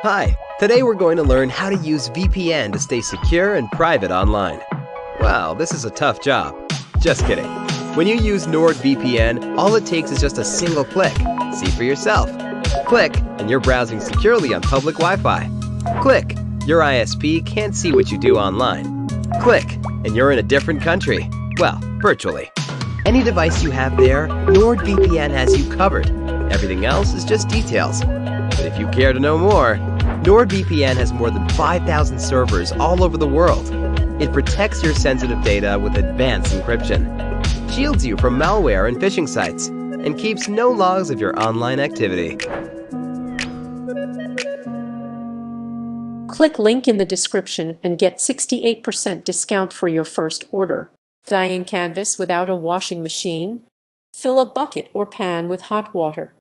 Hi, today we're going to learn how to use VPN to stay secure and private online. Wow, this is a tough job. Just kidding. When you use NordVPN, all it takes is just a single click. See for yourself. Click, and you're browsing securely on public Wi-Fi. Click, your ISP can't see what you do online. Click, and you're in a different country. Well, virtually. Any device you have there, NordVPN has you covered. Everything else is just details. But if you care to know more, NordVPN has more than 5,000 servers all over the world. It protects your sensitive data with advanced encryption, shields you from malware and phishing sites, and keeps no logs of your online activity. Click link in the description and get 68% discount for your first order. Dyeing canvas without a washing machine? Fill a bucket or pan with hot water.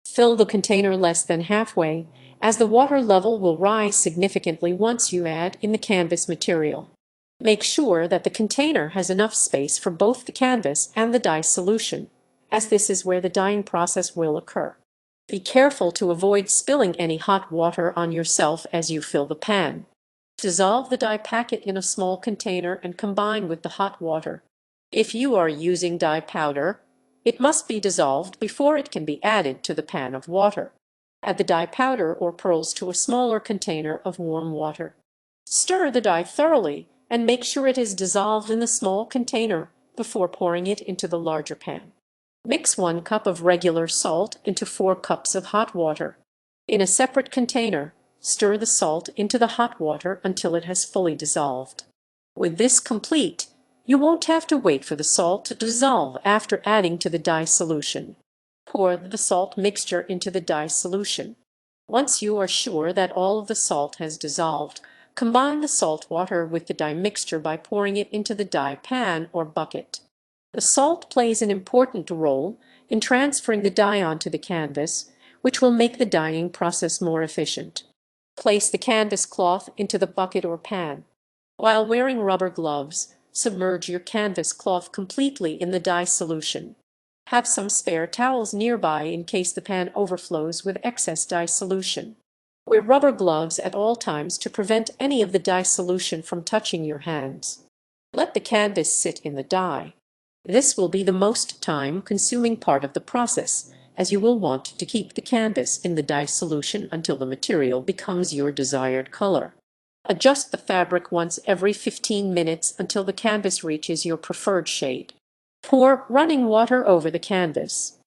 Fill the container less than halfway, as the water level will rise significantly once you add in the canvas material. Make sure that the container has enough space for both the canvas and the dye solution, as this is where the dyeing process will occur. Be careful to avoid spilling any hot water on yourself as you fill the pan. Dissolve the dye packet in a small container and combine with the hot water. If you are using dye powder, it must be dissolved before it can be added to the pan of water. Add the dye powder or pearls to a smaller container of warm water. Stir the dye thoroughly and make sure it is dissolved in the small container before pouring it into the larger pan. Mix 1 cup of regular salt into 4 cups of hot water. In a separate container, stir the salt into the hot water until it has fully dissolved. With this complete, you won't have to wait for the salt to dissolve after adding to the dye solution. Pour the salt mixture into the dye solution. Once you are sure that all of the salt has dissolved, combine the salt water with the dye mixture by pouring it into the dye pan or bucket. The salt plays an important role in transferring the dye onto the canvas, which will make the dyeing process more efficient. Place the canvas cloth into the bucket or pan. While wearing rubber gloves, submerge your canvas cloth completely in the dye solution. Have some spare towels nearby in case the pan overflows with excess dye solution. Wear rubber gloves at all times to prevent any of the dye solution from touching your hands. Let the canvas sit in the dye. This will be the most time-consuming part of the process, as you will want to keep the canvas in the dye solution until the material becomes your desired color. Adjust the fabric once every 15 minutes until the canvas reaches your preferred shade. Pour running water over the canvas.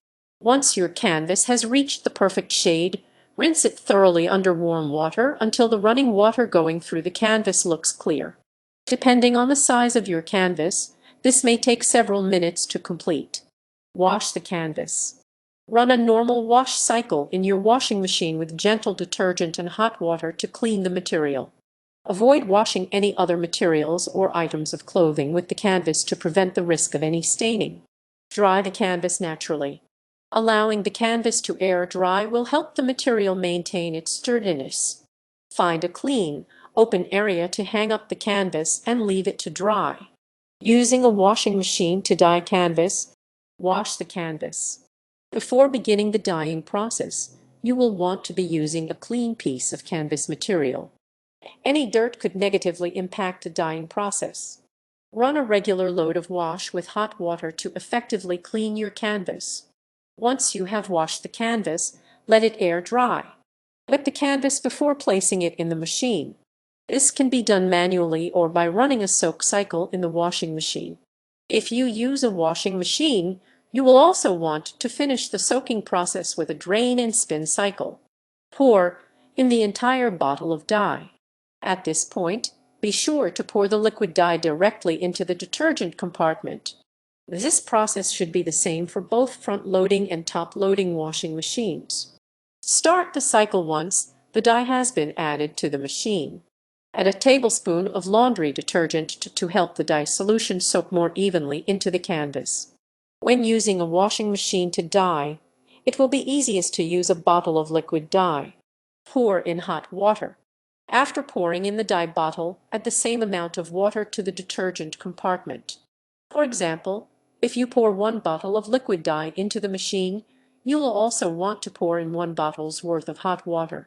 Once your canvas has reached the perfect shade, rinse it thoroughly under warm water until the running water going through the canvas looks clear. Depending on the size of your canvas, this may take several minutes to complete. Wash the canvas. Run a normal wash cycle in your washing machine with gentle detergent and hot water to clean the material. Avoid washing any other materials or items of clothing with the canvas to prevent the risk of any staining. Dry the canvas naturally. Allowing the canvas to air dry will help the material maintain its sturdiness. Find a clean, open area to hang up the canvas and leave it to dry. Using a washing machine to dye canvas, wash the canvas. Before beginning the dyeing process, you will want to be using a clean piece of canvas material. Any dirt could negatively impact the dyeing process. Run a regular load of wash with hot water to effectively clean your canvas. Once you have washed the canvas, let it air dry. Wet the canvas before placing it in the machine. This can be done manually or by running a soak cycle in the washing machine. If you use a washing machine, you will also want to finish the soaking process with a drain and spin cycle. Pour in the entire bottle of dye. At this point, be sure to pour the liquid dye directly into the detergent compartment. This process should be the same for both front-loading and top-loading washing machines. Start the cycle once the dye has been added to the machine. Add a tablespoon of laundry detergent to help the dye solution soak more evenly into the canvas. When using a washing machine to dye, it will be easiest to use a bottle of liquid dye. Pour in hot water. After pouring in the dye bottle, add the same amount of water to the detergent compartment. For example, if you pour 1 bottle of liquid dye into the machine, you will also want to pour in 1 bottle's worth of hot water.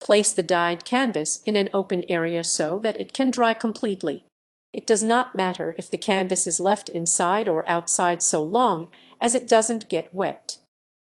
Place the dyed canvas in an open area so that it can dry completely. It does not matter if the canvas is left inside or outside so long as it doesn't get wet.